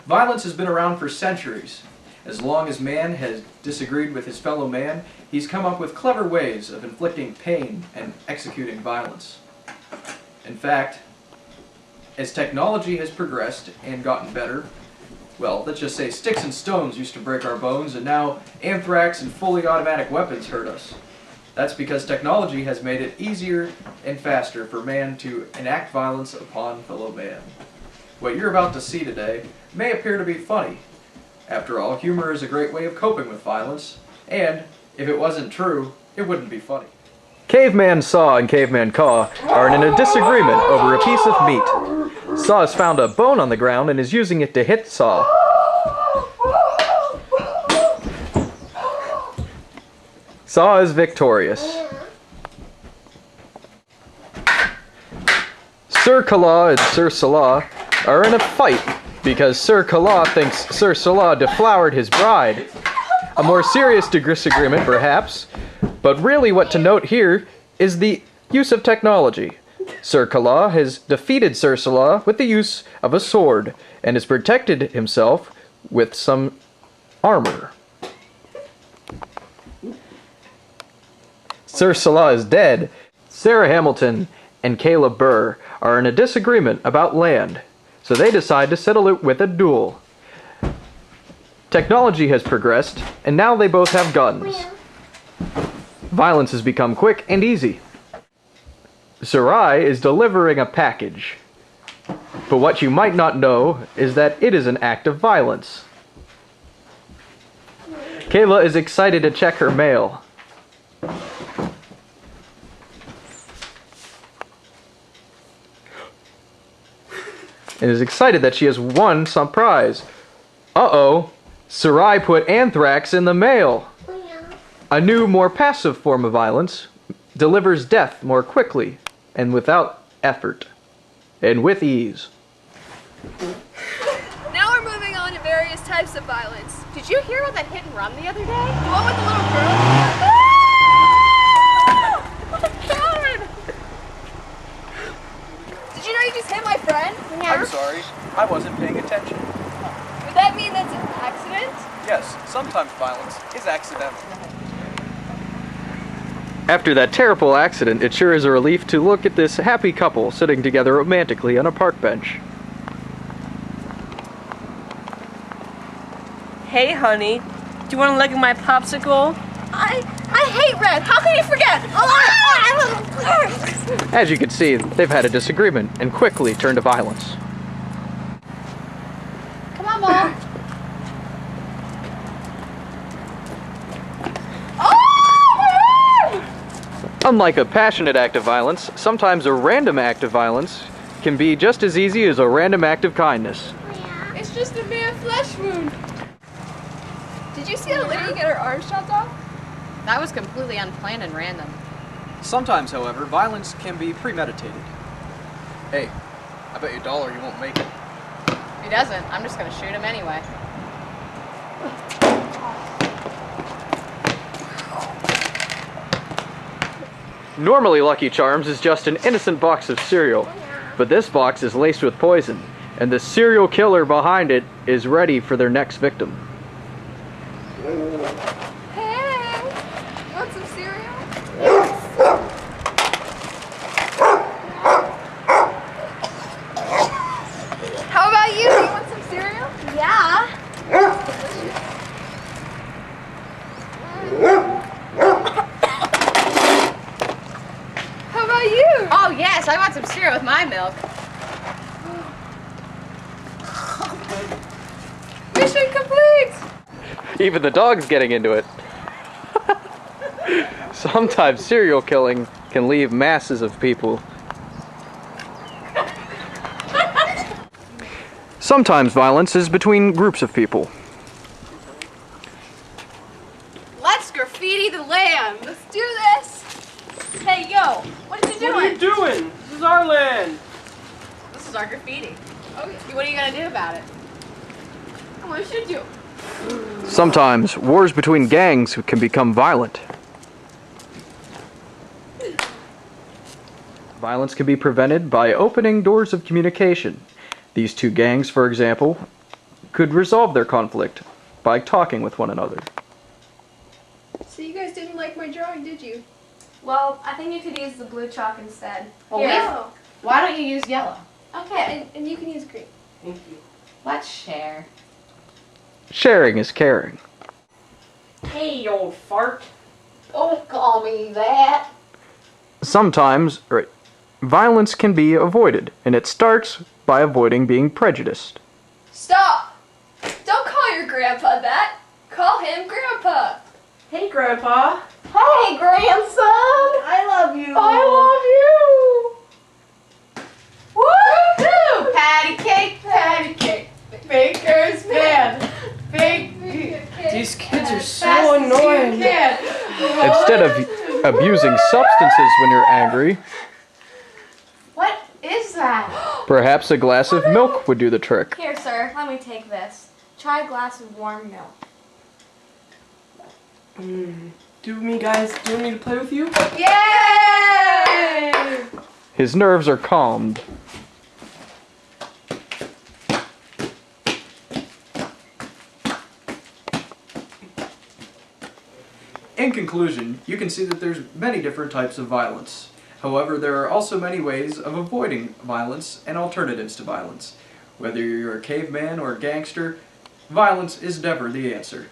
Violence has been around for centuries. As long as man has disagreed with his fellow man, he's come up with clever ways of inflicting pain and executing violence. In fact, as technology has progressed and gotten better, well, let's just say sticks and stones used to break our bones, and now anthrax and fully automatic weapons hurt us. That's because technology has made it easier and faster for man to enact violence upon fellow man. What you're about to see today may appear to be funny. After all, humor is a great way of coping with violence, and if it wasn't true, it wouldn't be funny. Caveman Saw and Caveman Caw are in a disagreement over a piece of meat. Saw has found a bone on the ground and is using it to hit Saw. Saw is victorious. Sir Kala and Sir Salah are in a fight because Sir Kala thinks Sir Salah deflowered his bride. A more serious disagreement, perhaps, but really what to note here is the use of technology. Sir Kala has defeated Sir Salah with the use of a sword and has protected himself with some armor. Sir Salah is dead. Sarah Hamilton and Caleb Burr are in a disagreement about land, so they decide to settle it with a duel. Technology has progressed, and now they both have guns. Violence has become quick and easy. Sarai is delivering a package, but what you might not know is that it is an act of violence. Kayla is excited to check her mail. And is excited that she has won some prize. Uh-oh, Sarai put anthrax in the mail. A new, more passive form of violence delivers death more quickly and without effort, and with ease. Now we're moving on to various types of violence. Did you hear about that hit and run the other day? The one with the little girl? What a coward! Did you know you just hit my friend? I'm sorry, I wasn't paying attention. Would that mean that's an accident? Yes, sometimes violence is accidental. After that terrible accident, it sure is a relief to look at this happy couple sitting together romantically on a park bench. Hey, honey, do you want to look at my popsicle? I hate red. How can you forget? As you can see, they've had a disagreement and quickly turned to violence. Come on, Mom. Unlike a passionate act of violence, sometimes a random act of violence can be just as easy as a random act of kindness. It's just a mere flesh wound. Did you see Lydia get her arm chopped off? That was completely unplanned and random. Sometimes, however, violence can be premeditated. Hey, I bet you $1 you won't make it. If he doesn't, I'm just gonna shoot him anyway. Normally, Lucky Charms is just an innocent box of cereal, but this box is laced with poison, and the serial killer behind it is ready for their next victim. Hey, you want some cereal? How about you? You want some cereal? Yeah. How about you? Oh yes, I want some cereal with my milk. Mission complete! Even the dog's getting into it. Sometimes serial killing can leave masses of people. Sometimes violence is between groups of people. Let's graffiti the land. Let's do this. Hey, yo, what are you doing? What are you doing? This is our land. This is our graffiti. Okay. What are you gonna do about it? What should you? Sometimes wars between gangs can become violent. Violence can be prevented by opening doors of communication. These two gangs, for example, could resolve their conflict by talking with one another. So you guys didn't like my drawing, did you? Well, I think you could use the blue chalk instead. Well, Yeah. why don't you use yellow? Okay, and you can use green. Thank you. Let's share. Sharing is caring. Hey, you old fart. Don't call me that. Sometimes, violence can be avoided, and it starts by avoiding being prejudiced. Stop! Don't call your grandpa that. Call him Grandpa. Hey, Grandpa. Hey, grandson. I love you. I love you. Woo! Patty cake, baker's man. These kids are so annoying. Instead of abusing substances when you're angry, What is that? perhaps a glass of milk would do the trick. Here, sir, let me take this. Try a glass of warm milk. Do me, guys? Do you want me to play with you? Yay! His nerves are calmed. In conclusion, you can see that there's many different types of violence. However, there are also many ways of avoiding violence and alternatives to violence. Whether you're a caveman or a gangster, violence is never the answer.